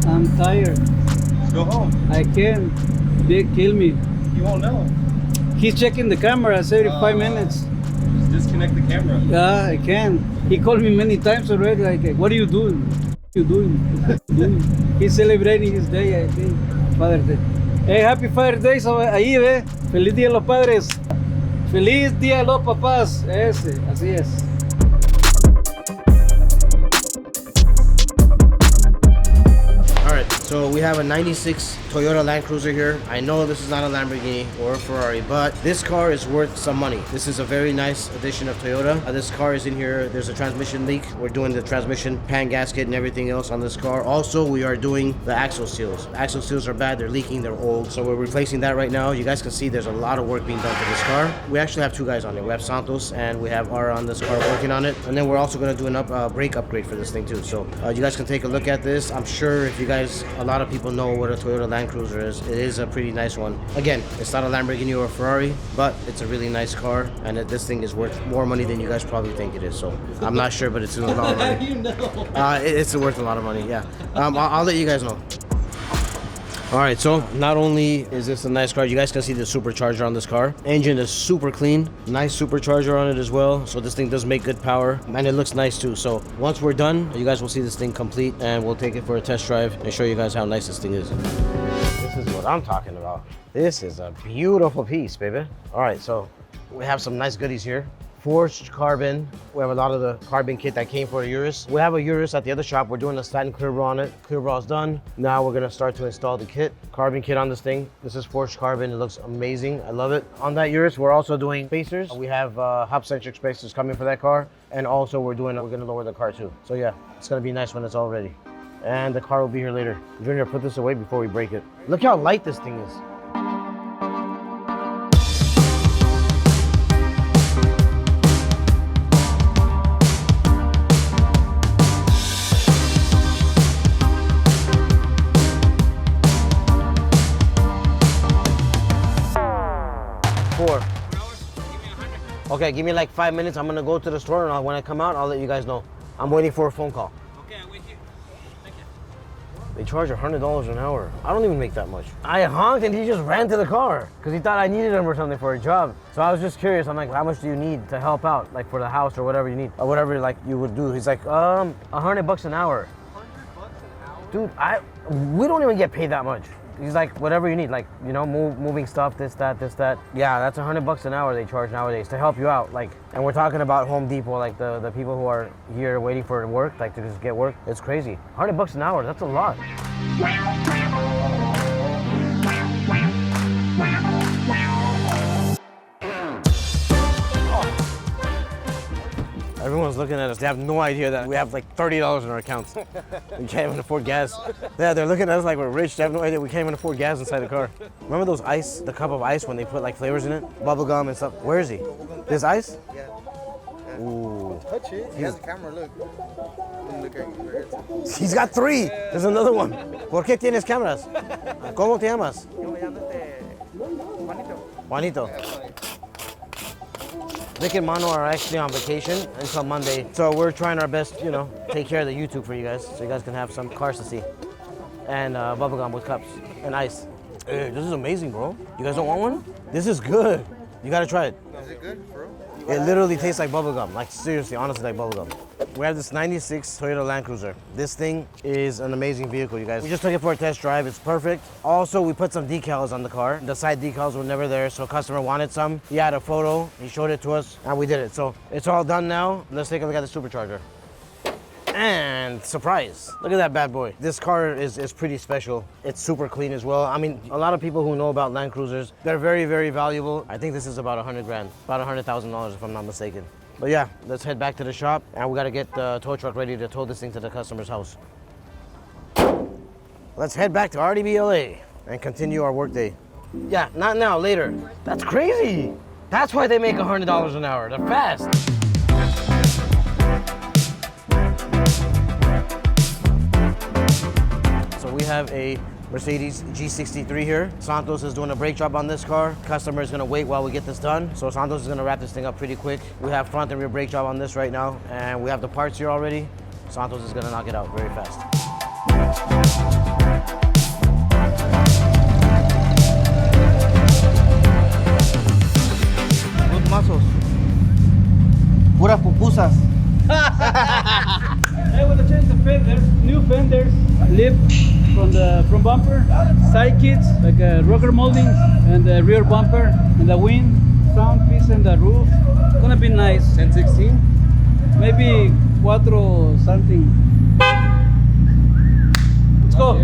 I'm tired. Let's go home. I can't. They kill me. You won't know. He's checking the camera 75 minutes. Just disconnect the camera. Yeah, I can. He called me many times already. Like, what are you doing? What are you doing? What are you doing? He's celebrating his day, I think. Father's Day. Hey, happy Father's Day. Ahí, ve. Feliz Día de los Padres. Feliz Día de los Papás. Ese, así es. So we have a 96 Toyota Land Cruiser here. I know this is not a Lamborghini or a Ferrari, but this car is worth some money. This is a very nice addition of Toyota. This car is in here. There's a transmission leak. We're doing the transmission pan gasket and everything else on this car. Also, we are doing the axle seals. The axle seals are bad. They're leaking. They're old. So we're replacing that right now. You guys can see there's a lot of work being done to this car. We actually have two guys on it. We have Santos and we have Ara on this car working on it. And then we're also going to do an brake upgrade for this thing too. So you guys can take a look at this. I'm sure if you guys, a lot of people know what a Toyota Land Cruiser is. It is a pretty nice one. Again, it's not a Lamborghini or a Ferrari, but it's a really nice car, and this thing is worth more money than you guys probably think it is. So I'm not sure, but it's a lot of money. You know. It's worth a lot of money. Yeah. I'll let you guys know. All right, so not only is this a nice car, you guys can see the supercharger on this car. Engine is super clean, nice supercharger on it as well. So this thing does make good power, and it looks nice too. So once we're done, you guys will see this thing complete, and we'll take it for a test drive and show you guys how nice this thing is. This is what I'm talking about. This is a beautiful piece, baby. All right, so we have some nice goodies here. Forged carbon. We have a lot of the carbon kit that came for the Urus. We have a Urus at the other shop. We're doing a satin clear bra on it. Clear bra is done. Now we're gonna start to install the kit. Carbon kit on this thing. This is forged carbon. It looks amazing. I love it. On that Urus, we're also doing spacers. We have hub-centric spacers coming for that car. And also we're gonna lower the car too. So yeah, it's gonna be nice when it's all ready. And the car will be here later. Junior, put this away before we break it. Look how light this thing is. Okay, give me like 5 minutes. I'm gonna go to the store, and when I come out, I'll let you guys know. I'm waiting for a phone call. Okay, I'm with you. Thank you. They charge $100 an hour. I don't even make that much. I honked and he just ran to the car because he thought I needed him or something for a job. So I was just curious. I'm like, how much do you need to help out, like for the house or whatever you need, or whatever like you would do? He's like, $100 an hour. $100 an hour? Dude, we don't even get paid that much. He's like, whatever you need, like, you know, moving stuff, this, that. Yeah, that's $100 an hour they charge nowadays to help you out. Like, and we're talking about Home Depot, like the people who are here waiting for work, like to just get work. It's crazy. $100 an hour, that's a lot. Everyone's looking at us. They have no idea that we have like $30 in our accounts. We can't even afford gas. Yeah, they're looking at us like we're rich. They have no idea we can't even afford gas inside the car. Remember those ice, the cup of ice when they put like flavors in it? Bubble gum and stuff. Where is he? This ice? Yeah. Ooh. Touch it. He has a camera, look. Look at you right here. He's got 3. There's another one. ¿Por qué tienes cámaras? ¿Cómo te llamas? Yo me llamo Juanito. Vic and Mano are actually on vacation until Monday. So we're trying our best, you know, take care of the YouTube for you guys so you guys can have some cars to see. And bubblegum with cups and ice. Hey, this is amazing, bro. You guys don't want one? This is good. You gotta try it. Is it good, bro? It literally tastes like bubblegum. Like seriously, honestly, like bubblegum. We have this 96 Toyota Land Cruiser. This thing is an amazing vehicle, you guys. We just took it for a test drive. It's perfect. Also, we put some decals on the car. The side decals were never there, so a customer wanted some. He had a photo. He showed it to us, and we did it. So it's all done now. Let's take a look at the supercharger. And surprise, look at that bad boy. This car is pretty special. It's super clean as well. I mean, a lot of people who know about Land Cruisers, they're very, very valuable. I think this is about 100 grand, about $100,000 if I'm not mistaken. But yeah, let's head back to the shop and we gotta get the tow truck ready to tow this thing to the customer's house. Let's head back to RDBLA and continue our workday. Yeah, not now, later. That's crazy. That's why they make $100 an hour. They're fast. So we have a Mercedes G63 here. Santos is doing a brake job on this car. Customer is gonna wait while we get this done. So Santos is gonna wrap this thing up pretty quick. We have front and rear brake job on this right now, and we have the parts here already. Santos is gonna knock it out very fast. Good muscles. Puras pupusas. I want to change the fenders, new fenders, lip from the front bumper, side kits like rocker moldings, and the rear bumper, and the wind sound piece, and the roof. It's gonna be nice. 1016? Maybe 4 something. Let's go.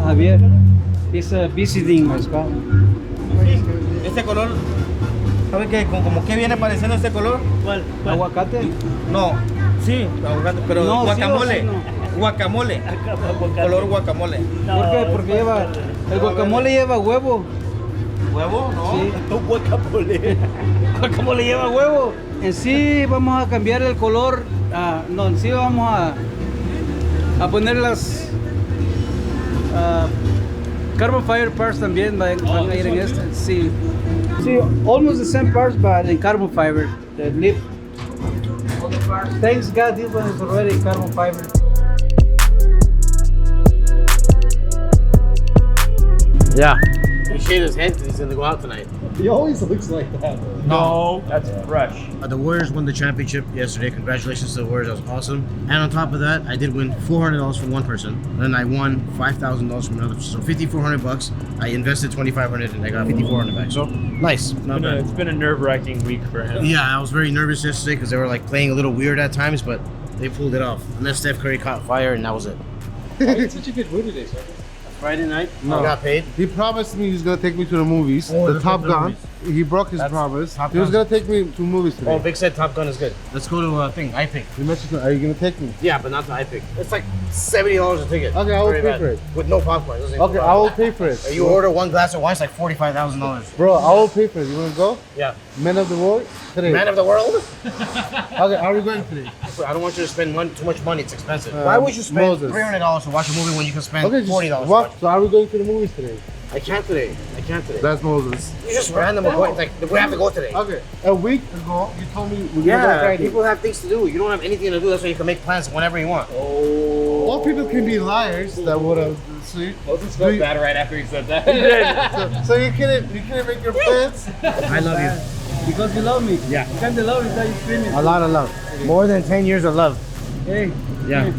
Javier, he's visiting my spot. Este color, ¿sabe qué? Como que viene pareciendo este color. ¿Cuál? ¿Aguacate? No, sí, aguacate, pero No, sí o guacamole. sí, no. Guacamole. Color guacamole. ¿Por qué? Porque lleva, el guacamole lleva huevo. ¿Huevo? No. Sí. Guacamole. Guacamole lleva huevo. En sí vamos a cambiar el color. No, en sí vamos a poner las carbon fiber parts también van a ir en este. Sí. Sí, almost the same parts but in carbon fiber. The lip. All the parts. Thanks God, this one is already carbon fiber. Yeah. He shaved his head because he's gonna go out tonight. He always looks like that. No, that's fresh. The Warriors won the championship yesterday. Congratulations to the Warriors. That was awesome. And on top of that, I did win $400 from one person. Then I won $5,000 from another. So $5,400. I invested $2,500 and I got $5,400 back. So nice. Not bad. It's been a nerve-wracking week for him. Yeah, I was very nervous yesterday because they were like playing a little weird at times, but they pulled it off. And then Steph Curry caught fire and that was it. It's such a good mood today, sir. Friday night, No. I got paid. He promised me he's gonna take me to the movies. the Top Gun. He broke his promise. Top He was Gun. gonna take me to movies today. Oh, Big said Top Gun is good. Let's go to iPick. You mentioned, are you gonna take me? Yeah, but not to iPick. It's like $70 a ticket. Okay, I will Very pay bad. for it. With no popcorn. Doesn't Okay, I will pay for it. You order one glass of wine, it's like $45,000. Bro, I will pay for it. You wanna go? Yeah. Men of the world? Today. Man of the world? Okay, are we going today? I don't want you to spend too much money. It's expensive. Why would you spend Moses. $300 to watch a movie when you can spend Okay, $40 just to what? watch? So are we going to the movies today? I can't today. That's Moses. You just random appointment. Like, we have to go today. Okay, a week ago, you told me we're gonna go Yeah, Friday. people have things to do. You don't have anything to do. That's why you can make plans whenever you want. All people can be liars that would have sleep. Moses Do felt you- bad right after he said that. So you couldn't make your plans? I love you. Because you love me. Yeah. You can't love me without you screaming. A lot of love. More than 10 years of love. Hey. Yeah.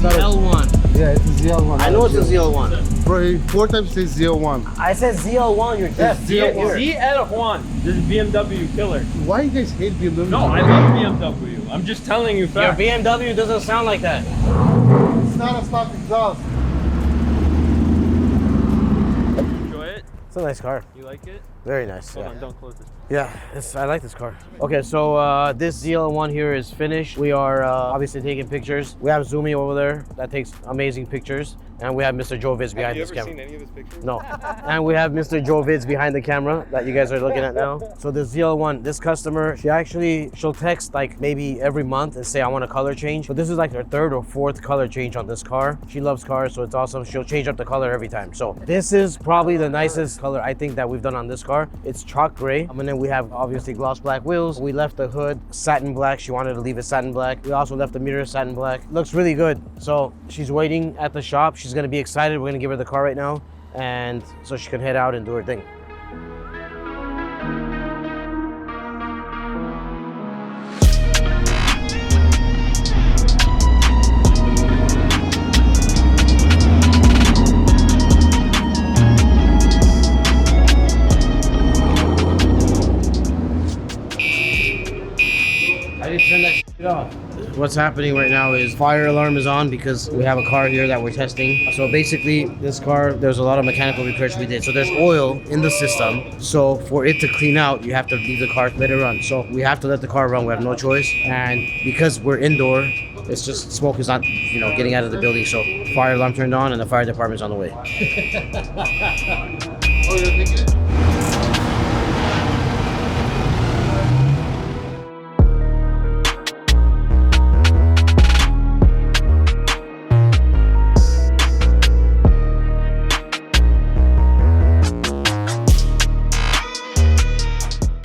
ZL1. Yeah, it's a ZL1. I know it's a ZL1. Bro, he 4 times says ZL1. I said ZL1, you're deaf. ZL1. This is BMW killer. Why you guys hate BMW? No, I love BMW. I'm just telling you Your facts. BMW doesn't sound like that. It's not a stock exhaust. Enjoy it? It's a nice car. You like it? Very nice. Hold Yeah. on, don't close it. Yeah, I like this car. Okay, so this ZL1 here is finished. We are obviously taking pictures. We have Zoomy over there that takes amazing pictures. And we have Mr. Joe Vids behind this camera. any of his pictures? No. And we have Mr. Joe Vids behind the camera that you guys are looking at now. So the ZL1, this customer, she'll text like maybe every month and say, I want a color change. But this is like her 3rd or 4th color change on this car. She loves cars, so it's awesome. She'll change up the color every time. So this is probably the nicest color I think that we've done on this car. It's chalk gray. And then we have obviously gloss black wheels. We left the hood satin black. She wanted to leave it satin black. We also left the mirror satin black. Looks really good. So she's waiting at the shop. She's gonna be excited. We're gonna give her the car right now, and so she can head out and do her thing. I didn't turn that shit off. What's happening right now is fire alarm is on because we have a car here that we're testing. So basically this car, there's a lot of mechanical repairs we did. So there's oil in the system. So for it to clean out, you have to leave the car, let it run. So we have to let the car run. We have no choice. And because we're indoor, it's just smoke is not, getting out of the building. So fire alarm turned on and the fire department's on the way. Oh, you're thinking it?